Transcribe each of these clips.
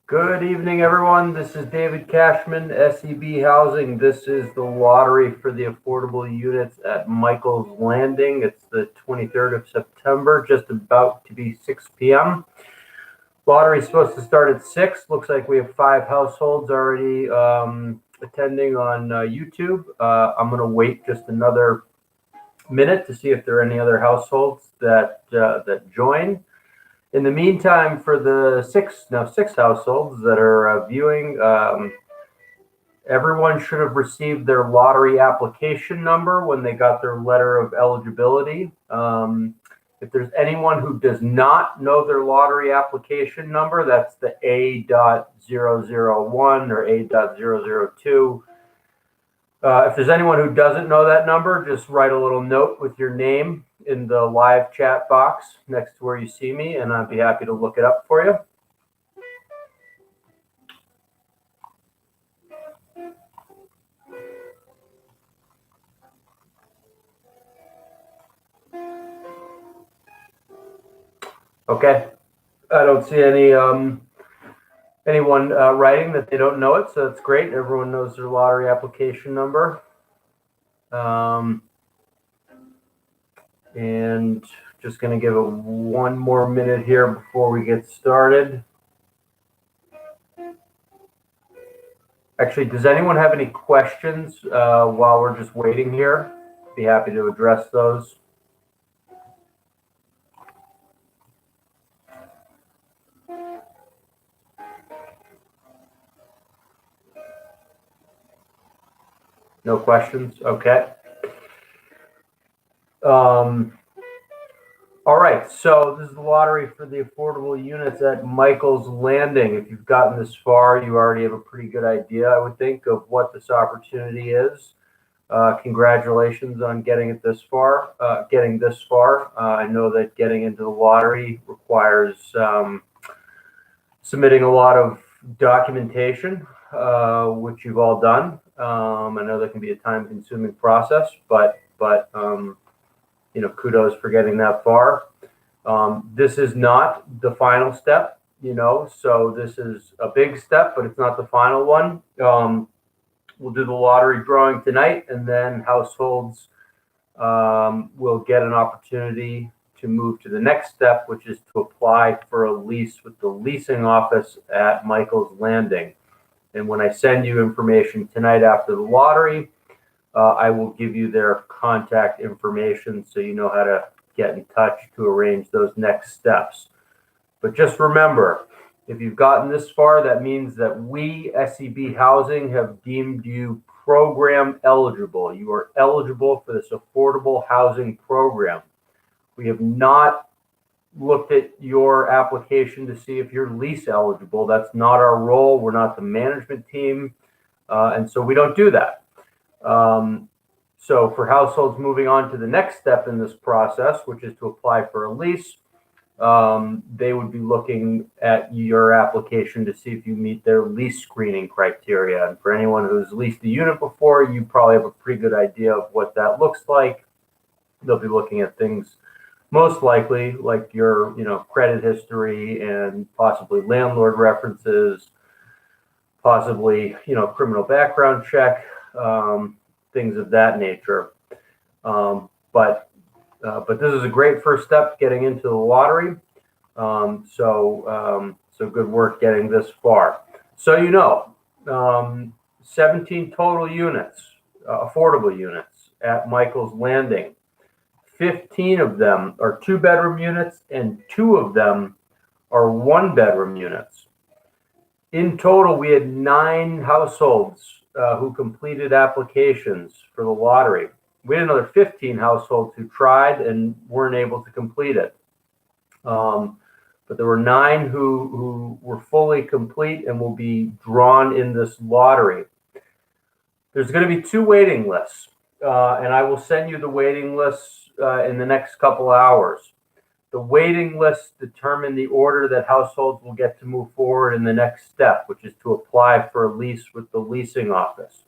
Good evening, everyone. This is David Cashman, SEB Housing. This is the lottery for the affordable units at Michael's Landing. It's the 23rd of September, just about to be 6 p.m. Lottery is supposed to start at 6. Looks like we have 5 households already attending on YouTube. I'm going to wait just another minute to see if there are any other households that join. In the meantime, for the six households that are viewing, everyone should have received their lottery application number when they got their letter of eligibility. If there's anyone who does not know their lottery application number, that's the A.001 or A.002. If there's anyone who doesn't know that number, just write a little note with your name in the live chat box next to where you see me, and I'd be happy to look it up for you. Okay, I don't see anyone writing that they don't know it, so that's great. Everyone knows their lottery application number. And just going to give it one more minute here before we get started. Actually, does anyone have any questions while we're just waiting here? Be happy to address those. No questions? Okay. All right, so this is the lottery for the affordable units at Michael's Landing. If you've gotten this far, you already have a pretty good idea, I would think, of what this opportunity is. Congratulations on getting it this far. I know that getting into the lottery requires submitting a lot of documentation, which you've all done. I know that can be a time-consuming process, but kudos for getting that far. This is not the final step, so this is a big step, but it's not the final one. We'll do the lottery drawing tonight, and then households will get an opportunity to move to the next step, which is to apply for a lease with the leasing office at Michael's Landing. And when I send you information tonight after the lottery, I will give you their contact information so you know how to get in touch to arrange those next steps. But just remember, if you've gotten this far, that means that we, SEB Housing, have deemed you program eligible. You are eligible for this affordable housing program. We have not looked at your application to see if you're lease eligible. That's not our role. We're not the management team, and so we don't do that. So for households moving on to the next step in this process, which is to apply for a lease, they would be looking at your application to see if you meet their lease screening criteria. And for anyone who's leased a unit before, you probably have a pretty good idea of what that looks like. They'll be looking at things most likely like your, credit history and possibly landlord references, possibly, criminal background check, things of that nature. But this is a great first step getting into the lottery. So good work getting this far. So 17 total units, affordable units at Michael's Landing. 15 of them are 2-bedroom units, and 2 of them are 1-bedroom units. In total, we had 9 households who completed applications for the lottery. We had another 15 households who tried and weren't able to complete it. But there were 9 who were fully complete and will be drawn in this lottery. There's going to be 2 waiting lists, and I will send you the waiting lists in the next couple hours. The waiting lists determine the order that households will get to move forward in the next step, which is to apply for a lease with the leasing office.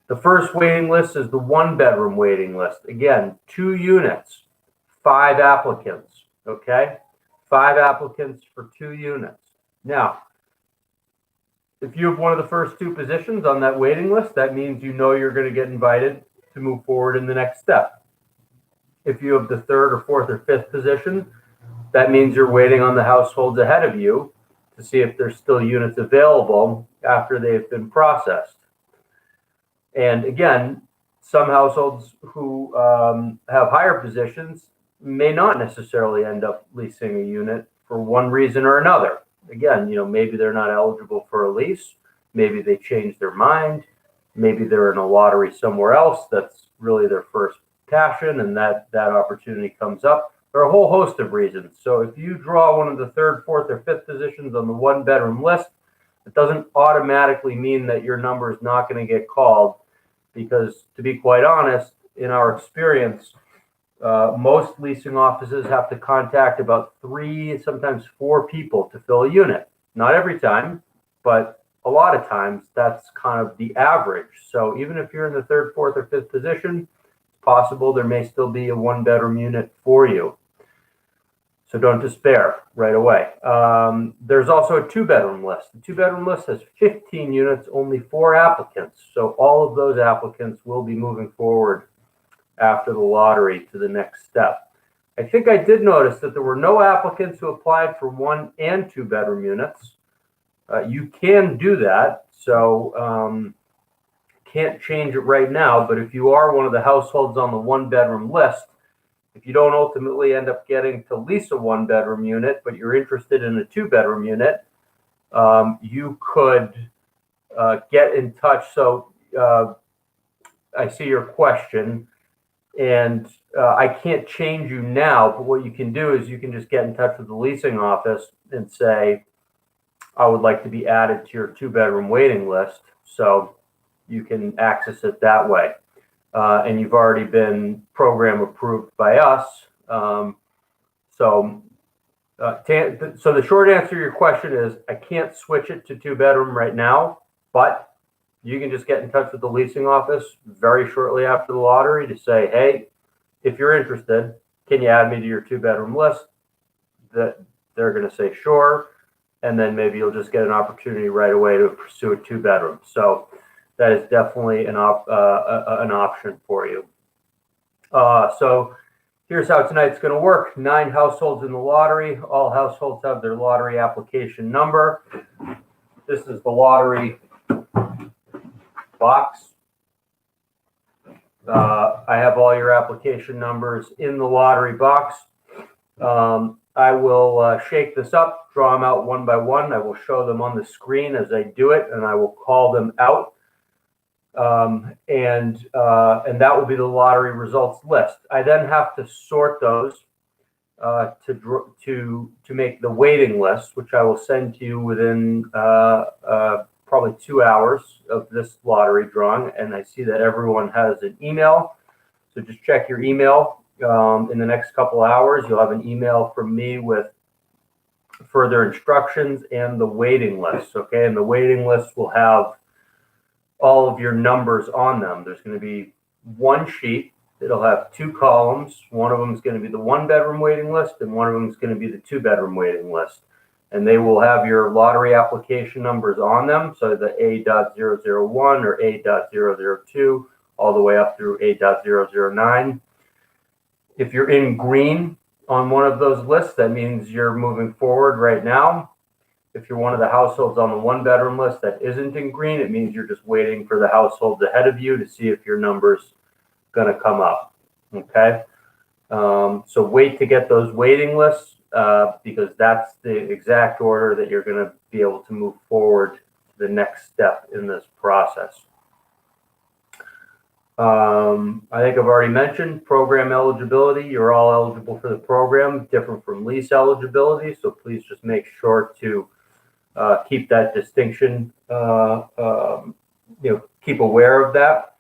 The first waiting list is the 1-bedroom waiting list. Again, 2 units, 5 applicants, okay? 5 applicants for 2 units. Now, If you have one of the first two positions on that waiting list, that means you know you're going to get invited to move forward in the next step. If you have the third or fourth or fifth position, that means you're waiting on the households ahead of you to see if there's still units available after they've been processed. And again, some households who have higher positions may not necessarily end up leasing a unit for one reason or another. Again, maybe they're not eligible for a lease. Maybe they changed their mind. Maybe they're in a lottery somewhere else. That's really their first passion, and that opportunity comes up. There are a whole host of reasons. So if you draw one of the third, fourth, or fifth positions on the one-bedroom list, it doesn't automatically mean that your number is not going to get called, because to be quite honest, in our experience, most leasing offices have to contact about 3, sometimes 4 people to fill a unit. Not every time, but a lot of times that's kind of the average. So even if you're in the third, fourth, or fifth position, it's possible there may still be a one-bedroom unit for you. So don't despair right away. There's also a two-bedroom list. The two-bedroom list has 15 units, only 4 applicants. So all of those applicants will be moving forward after the lottery to the next step. I think I did notice that there were no applicants who applied for 1 and 2 bedroom units. You can do that, so can't change it right now, but if you are one of the households on the 1-bedroom list, if you don't ultimately end up getting to lease a 1-bedroom unit, but you're interested in a 2-bedroom unit, you could get in touch. So I see your question, and I can't change you now, but what you can do is you can just get in touch with the leasing office and say, I would like to be added to your 2-bedroom waiting list, so you can access it that way. And you've already been program approved by us. So the short answer to your question is I can't switch it to 2-bedroom right now, but you can just get in touch with the leasing office very shortly after the lottery to say, hey, if you're interested, can you add me to your 2-bedroom list? That they're going to say sure, and then maybe you'll just get an opportunity right away to pursue a 2-bedroom. So that is definitely an option for you. So here's how tonight's going to work. 9 households in the lottery. All households have their lottery application number. This is the lottery box. I have all your application numbers in the lottery box. I will shake this up, draw them out one by one. I will show them on the screen as I do it, and I will call them out. And that will be the lottery results list. I then have to sort those to make the waiting list, which I will send to you within probably 2 hours of this lottery drawing. And I see that everyone has an email, so just check your email. In the next couple hours, you'll have an email from me with further instructions and the waiting list. Okay, and the waiting list will have all of your numbers on them. There's going to be one sheet. It'll have 2 columns. One of them is going to be the 1-bedroom waiting list, and one of them is going to be the 2-bedroom waiting list. And they will have your lottery application numbers on them, so the A.001 or A.002 all the way up through A.009. If you're in green on one of those lists, that means you're moving forward right now. If you're one of the households on the 1-bedroom list that isn't in green, it means you're just waiting for the households ahead of you to see if your number's going to come up. Okay? So wait to get those waiting lists because that's the exact order that you're going to be able to move forward to the next step in this process. I think I've already mentioned program eligibility. You're all eligible for the program, different from lease eligibility. So please just make sure to keep that distinction, keep aware of that.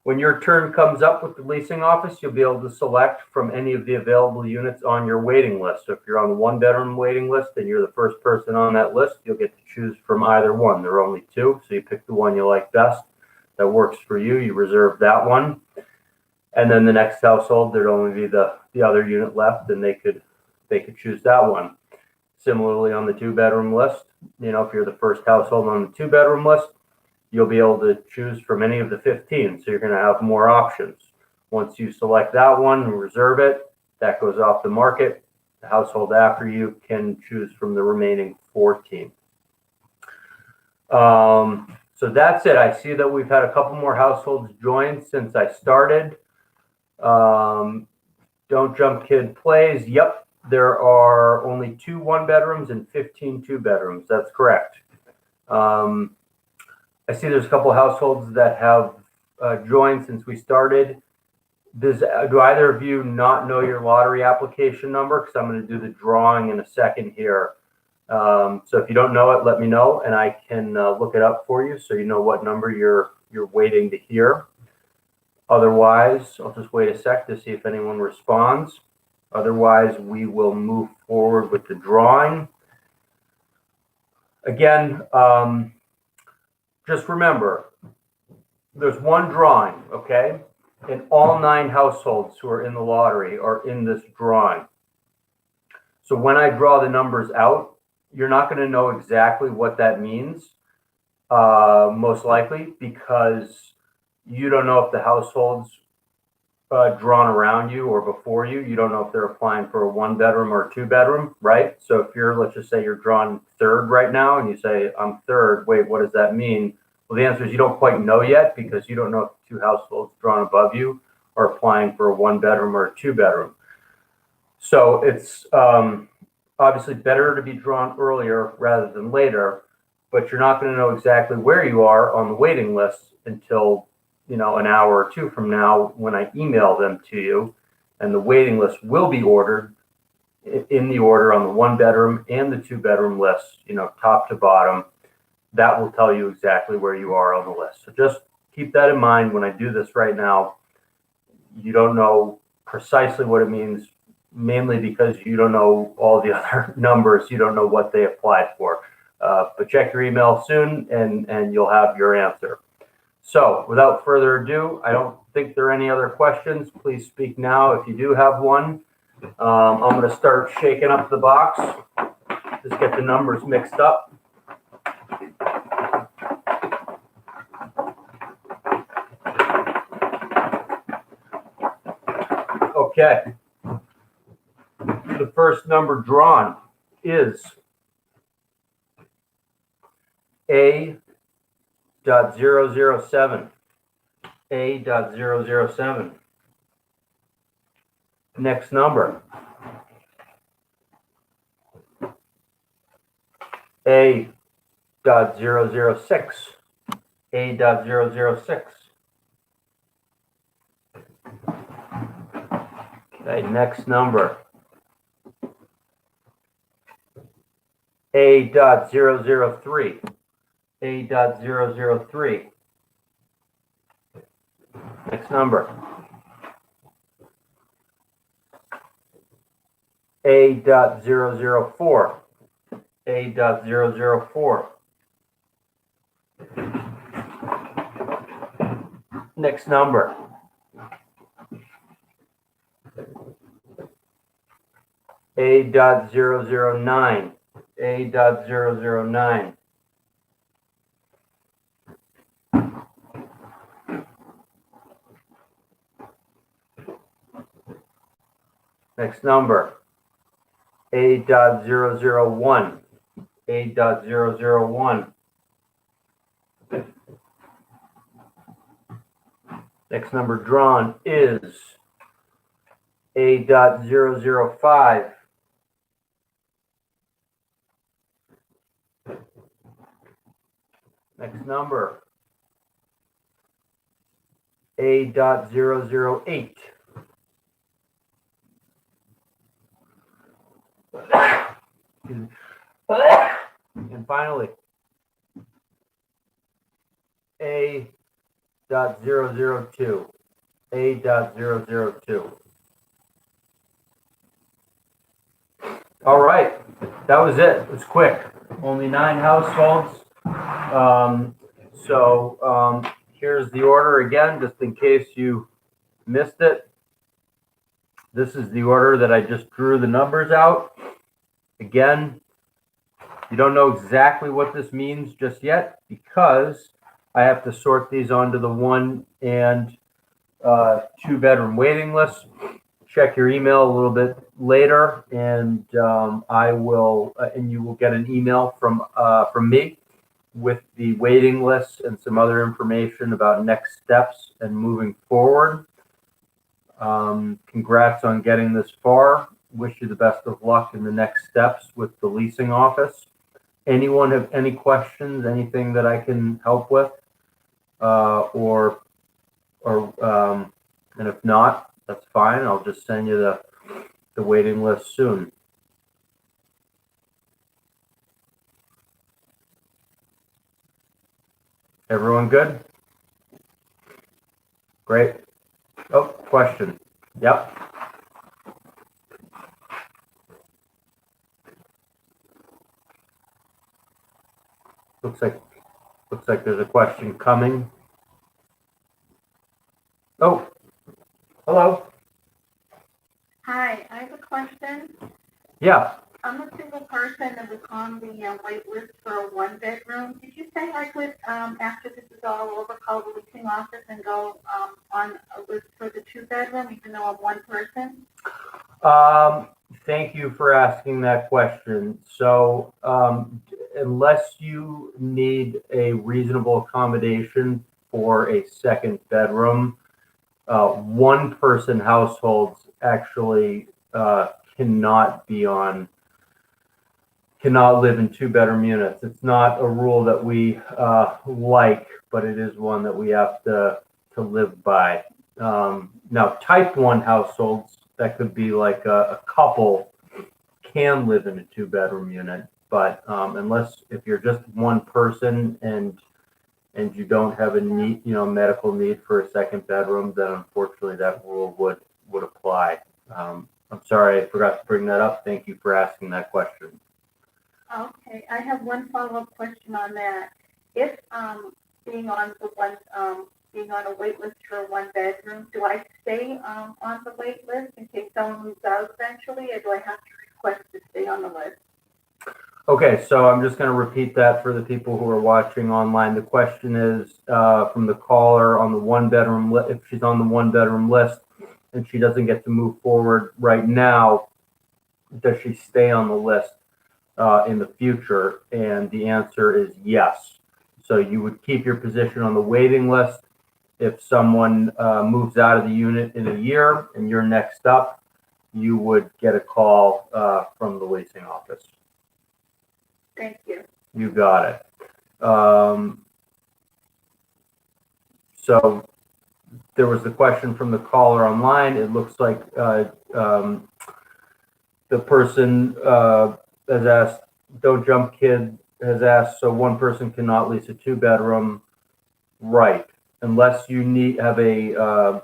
When your turn comes up with the leasing office, you'll be able to select from any of the available units on your waiting list. So if you're on the 1-bedroom waiting list and you're the first person on that list, you'll get to choose from either one. There are only 2, so you pick the one you like best. That works for you. You reserve that one. And then the next household, there'd only be the other unit left, and they could choose that one. Similarly, on the 2-bedroom list, if you're the first household on the 2-bedroom list, you'll be able to choose from any of the 15. So you're going to have more options. Once you select that one and reserve it, that goes off the market. The household after you can choose from the remaining 14. So that's it. I see that we've had a couple more households join since I started. Don't Jump Kid plays. Yep, there are only 2 1-bedrooms and 15 2-bedrooms. That's correct. I see there's a couple households that have joined since we started. Do either of you not know your lottery application number? Because I'm going to do the drawing in a second here. So if you don't know it, let me know, and I can look it up for you so you know what number you're waiting to hear. Otherwise, I'll just wait a sec to see if anyone responds. Otherwise, we will move forward with the drawing. Again, just remember, there's one drawing, okay? And all 9 households who are in the lottery are in this drawing. So when I draw the numbers out, you're not going to know exactly what that means, most likely, because you don't know if the households drawn around you or before you. You don't know if they're applying for a 1-bedroom or a 2-bedroom, right? So if let's just say you're drawn 3rd right now and you say, I'm 3rd, wait, what does that mean? Well, the answer is you don't quite know yet because you don't know if the 2 households drawn above you are applying for a 1-bedroom or a 2-bedroom. So it's obviously better to be drawn earlier rather than later, but you're not going to know exactly where you are on the waiting list until, an hour or 2 from now when I email them to you, and the waiting list will be ordered in the order on the 1-bedroom and the 2-bedroom list, top to bottom. That will tell you exactly where you are on the list. So just keep that in mind when I do this right now. You don't know precisely what it means, mainly because you don't know all the other numbers. You don't know what they applied for. But check your email soon and you'll have your answer. So without further ado, I don't think there are any other questions. Please speak now if you do have one. I'm going to start shaking up the box. Just get the numbers mixed up. Okay. The first number drawn is A.007. A.007. Next number. A.006. A.006. Okay, next number. A.003. A.003. Next number. A.004. A.004. Next number. A.009. A.009. Next number. A.001. A.001. Next number drawn is A.005. Next number, A.008. And finally, A.002. A.002. All right, that was it. It was quick. Only 9 households. Here's the order again, just in case you missed it. This is the order that I just drew the numbers out. Again, You don't know exactly what this means just yet because I have to sort these onto the 1 and 2 bedroom waiting list. Check your email a little bit later, and I will, and you will get an email from me with the waiting list and some other information about next steps and moving forward. Congrats on getting this far. Wish you the best of luck in the next steps with the leasing office. Anyone have any questions, anything that I can help with? And if not, that's fine. I'll just send you the waiting list soon. Everyone good? Great. Oh, question. Yep. Looks like there's a question coming. Oh, hello. Hi, I have a question. Yeah. I'm a single person that was on the wait list for a 1 bedroom. Did you say I could, after this is all over, call the leasing office and go on a list for the 2 bedroom, even though I'm one person? Thank you for asking that question. So, unless you need a reasonable accommodation for a second bedroom, one person households actually cannot live in 2 bedroom units. It's not a rule that we like, but it is one that we have to live by. Now, type 1 households, that could be like a couple, can live in a 2 bedroom unit, but if you're just one person and you don't have a need, medical need for a second bedroom, then unfortunately that rule would apply. I'm sorry, I forgot to bring that up. Thank you for asking that question. Okay, I have one follow-up question on that. If being on a wait list for a 1 bedroom, do I stay on the wait list in case someone moves out eventually, or do I have to request to stay on the list? Okay, so I'm just going to repeat that for the people who are watching online. The question is from the caller on the 1 bedroom list. If she's on the 1 bedroom list and she doesn't get to move forward right now, does she stay on the list in the future? And the answer is yes. So you would keep your position on the waiting list. If someone moves out of the unit in a year and you're next up, you would get a call from the leasing office. Thank you. You got it. So there was the question from the caller online. It looks like the person has asked, Don't Jump Kid has asked, so one person cannot lease a 2 bedroom, right? Unless you need a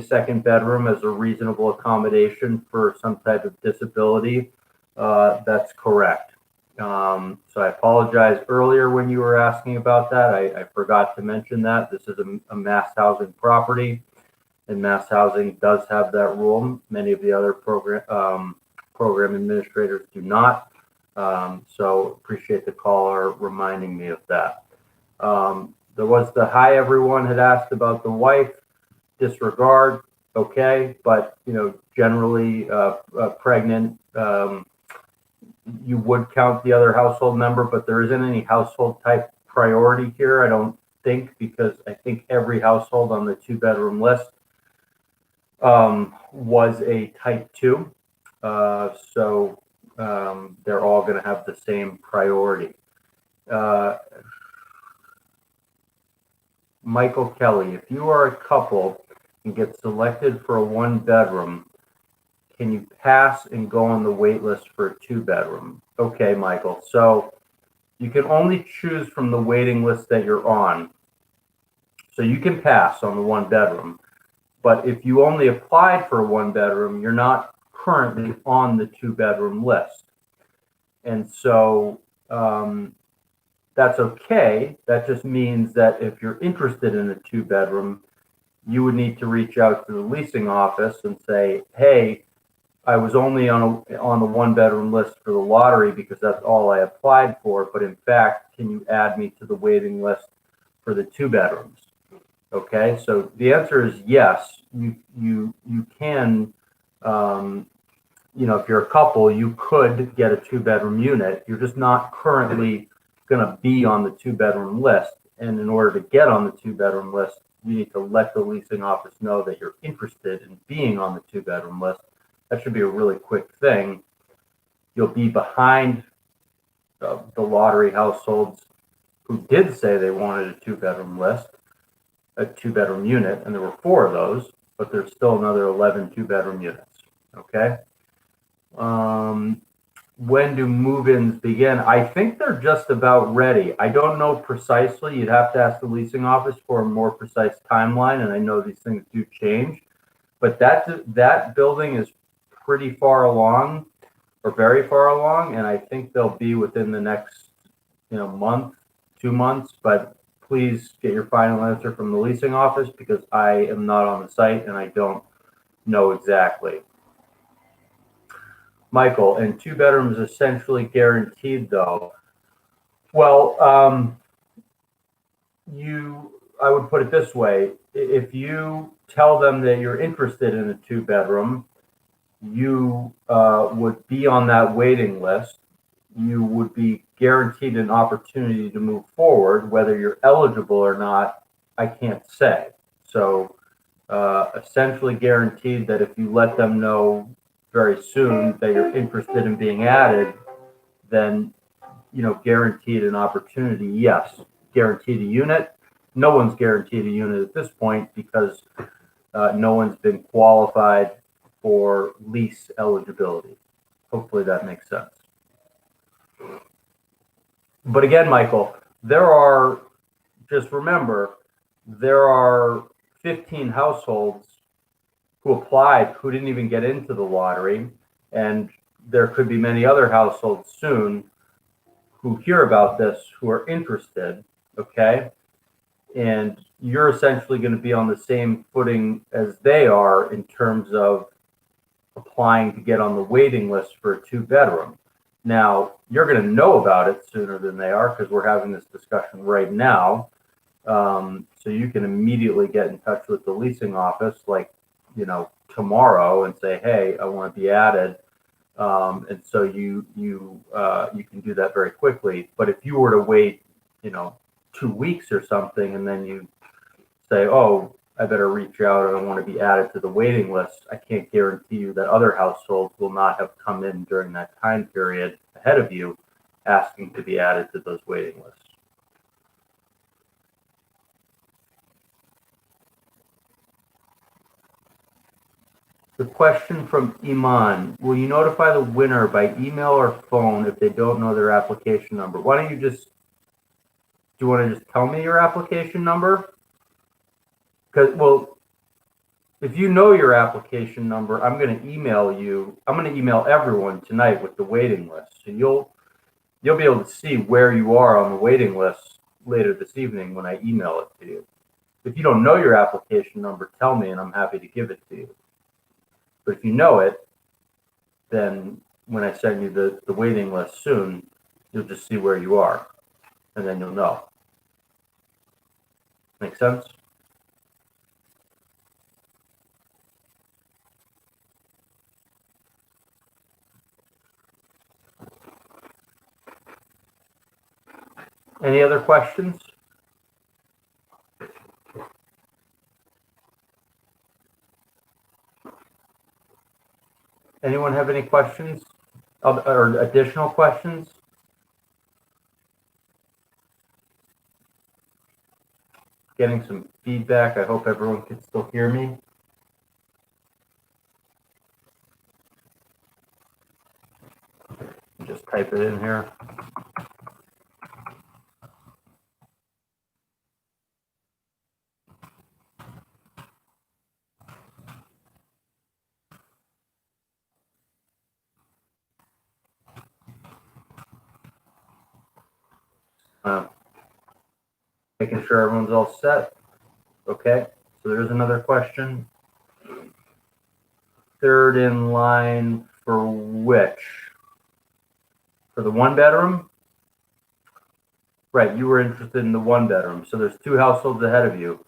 second bedroom as a reasonable accommodation for some type of disability, that's correct. So I apologize earlier when you were asking about that. I forgot to mention that this is a mass housing property, and mass housing does have that rule. Many of the other program administrators do not. So appreciate the caller reminding me of that. There was the hi everyone had asked about the wife. Disregard, okay, but generally pregnant. You would count the other household member, but there isn't any household type priority here, I don't think, because I think every household on the 2 bedroom list was a type 2. So they're all going to have the same priority. Michael Kelly, if you are a couple and get selected for a 1 bedroom, can you pass and go on the wait list for a 2 bedroom? Okay, Michael. So you can only choose from the waiting list that you're on. So you can pass on the 1 bedroom. But if you only applied for a 1 bedroom, you're not currently on the 2 bedroom list. And so that's okay. That just means that if you're interested in a 2 bedroom, you would need to reach out to the leasing office and say, hey, I was only on the one-bedroom list for the lottery because that's all I applied for. But in fact, can you add me to the waiting list for the 2 bedrooms? Okay, so the answer is yes. You can, if you're a couple, you could get a 2-bedroom unit. You're just not currently going to be on the 2-bedroom list. And in order to get on the 2-bedroom list, you need to let the leasing office know that you're interested in being on the 2-bedroom list. That should be a really quick thing. You'll be behind the lottery households who did say they wanted a 2-bedroom list, a 2-bedroom unit, and there were 4 of those, but there's still another 11 2-bedroom units. Okay. When do move-ins begin? I think they're just about ready. I don't know precisely. You'd have to ask the leasing office for a more precise timeline, and I know these things do change. But that building is pretty far along, or very far along, and I think they'll be within the next, month, 2 months. But please get your final answer from the leasing office because I am not on the site and I don't know exactly. Michael, and 2 bedrooms essentially guaranteed though. Well, I would put it this way. If you tell them that you're interested in a 2-bedroom, you would be on that waiting list. You would be guaranteed an opportunity to move forward. Whether you're eligible or not, I can't say. So essentially guaranteed that if you let them know very soon that you're interested in being added, then, guaranteed an opportunity. Yes. Guaranteed a unit. No one's guaranteed a unit at this point because no one's been qualified for lease eligibility. Hopefully that makes sense. But again, Michael, just remember, there are 15 households who applied who didn't even get into the lottery. And there could be many other households soon who hear about this who are interested. Okay. And you're essentially going to be on the same footing as they are in terms of applying to get on the waiting list for a 2-bedroom. Now, you're going to know about it sooner than they are because we're having this discussion right now. So you can immediately get in touch with the leasing office, like, tomorrow and say, hey, I want to be added. And so you can do that very quickly. But if you were to wait, 2 weeks or something, and then you say, oh, I better reach out and I want to be added to the waiting list, I can't guarantee you that other households will not have come in during that time period ahead of you asking to be added to those waiting lists. The question from Iman, will you notify the winner by email or phone if they don't know their application number? Why don't do you want to just tell me your application number? Well, if you know your application number, I'm going to email you. I'm going to email everyone tonight with the waiting list. So you'll be able to see where you are on the waiting list later this evening when I email it to you. If you don't know your application number, tell me and I'm happy to give it to you. But if you know it, then when I send you the waiting list soon, you'll just see where you are, and then you'll know. Make sense? Any other questions? Anyone have any questions or additional questions? Getting some feedback. I hope everyone can still hear me. Just type it in here. Making sure everyone's all set. Okay, so there's another question. third in line for which? For the one bedroom? Right, you were interested in the one bedroom. So there's 2 households ahead of you.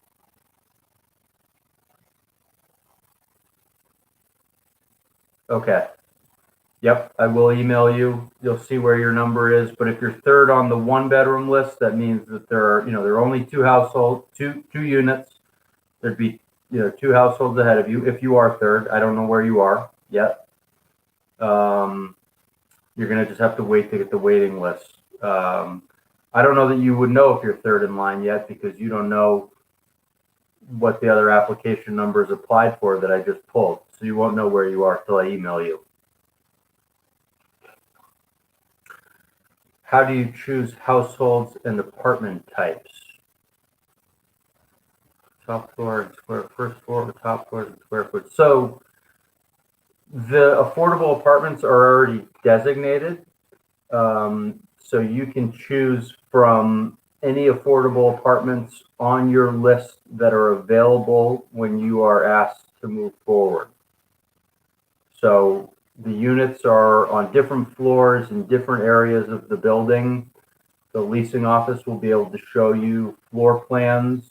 Okay. Yep, I will email you. You'll see where your number is. But if you're third on the one bedroom list, that means that there are only 2 households, two units. There'd be, 2 households ahead of you. If you are third, I don't know where you are yet. You're going to just have to wait to get the waiting list. I don't know that you would know if you're third in line yet because you don't know what the other application numbers applied for that I just pulled. So you won't know where you are till I email you. How do you choose households and apartment types? Top floor and first floor, top floor and square foot. So the affordable apartments are already designated. So you can choose from any affordable apartments on your list that are available when you are asked to move forward. So the units are on different floors in different areas of the building. The leasing office will be able to show you floor plans.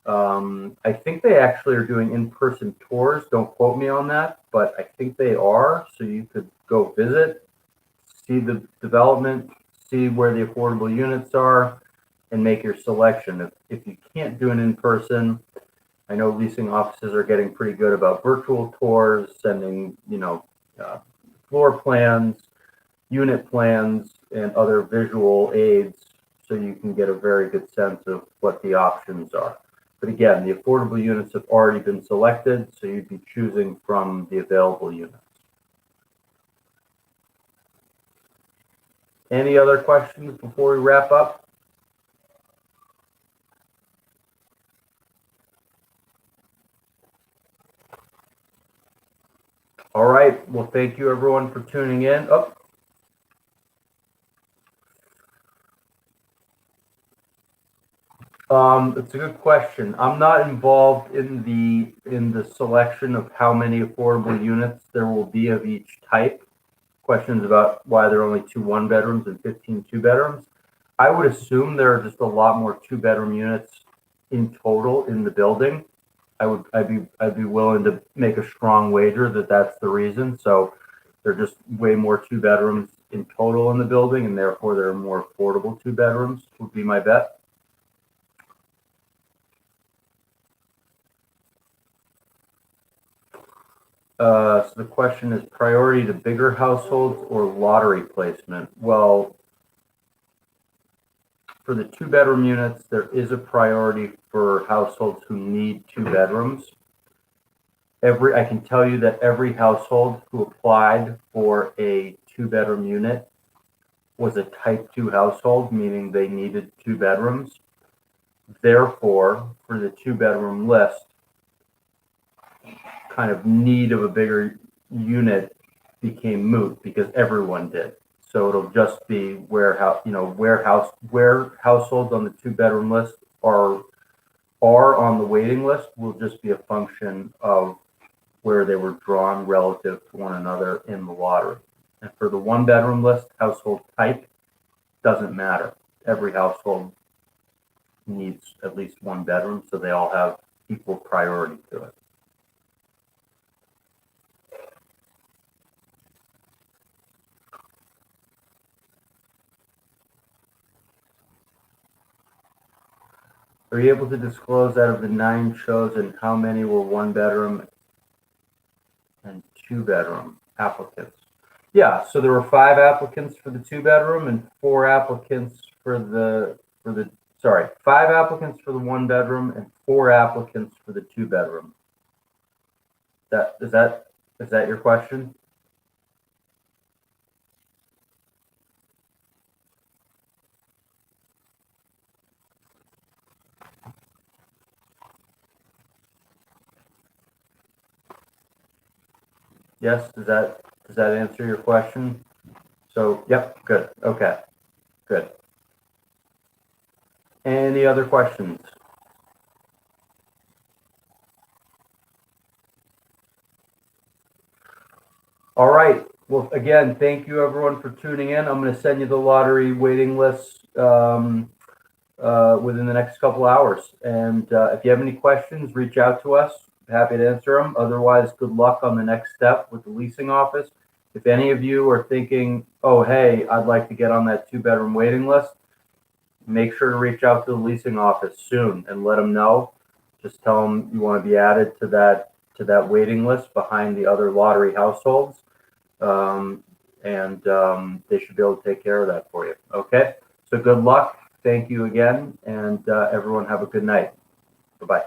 I think they actually are doing in-person tours. Don't quote me on that, but I think they are. So you could go visit, see the development, see where the affordable units are, and make your selection. If you can't do an in-person, I know leasing offices are getting pretty good about virtual tours, sending, floor plans, unit plans, and other visual aids so you can get a very good sense of what the options are. But again, the affordable units have already been selected, so you'd be choosing from the available units. Any other questions before we wrap up? All right. Well, thank you everyone for tuning in. It's a good question. I'm not involved in the selection of how many affordable units there will be of each type. Questions about why there are only 2 one-bedrooms and 15 two-bedrooms. I would assume there are just a lot more 2-bedroom units in total in the building. I'd be willing to make a strong wager that that's the reason. So there are just way more 2-bedrooms in total in the building, and therefore there are more affordable 2-bedrooms. Would be my bet. So the question is priority to bigger households or lottery placement? Well, for the 2-bedroom units, there is a priority for households who need 2 bedrooms. I can tell you that every household who applied for a 2-bedroom unit was a type 2 household, meaning they needed 2 bedrooms. Therefore, for the 2-bedroom list, kind of need of a bigger unit became moot because everyone did. So it'll just be where households on the 2-bedroom list are on the waiting list will just be a function of where they were drawn relative to one another in the lottery. And for the 1-bedroom list, household type doesn't matter. Every household needs at least 1 bedroom, so they all have equal priority to it. Are you able to disclose out of the 9 chosen how many were 1-bedroom and 2-bedroom applicants? Yeah, so there were 5 applicants for the 2-bedroom and 4 applicants for the 5 applicants for the 1-bedroom and 4 applicants for the 2-bedroom. Is that your question? Yes, does that answer your question? So, yep, good. Okay, good. Any other questions? All right. Well, again, thank you everyone for tuning in. I'm going to send you the lottery waiting list within the next couple hours. And if you have any questions, reach out to us. Happy to answer them. Otherwise, good luck on the next step with the leasing office. If any of you are thinking, oh, hey, I'd like to get on that 2-bedroom waiting list, make sure to reach out to the leasing office soon and let them know. Just tell them you want to be added to that waiting list behind the other lottery households. They should be able to take care of that for you. Okay. So good luck. Thank you again. And everyone have a good night. Bye-bye.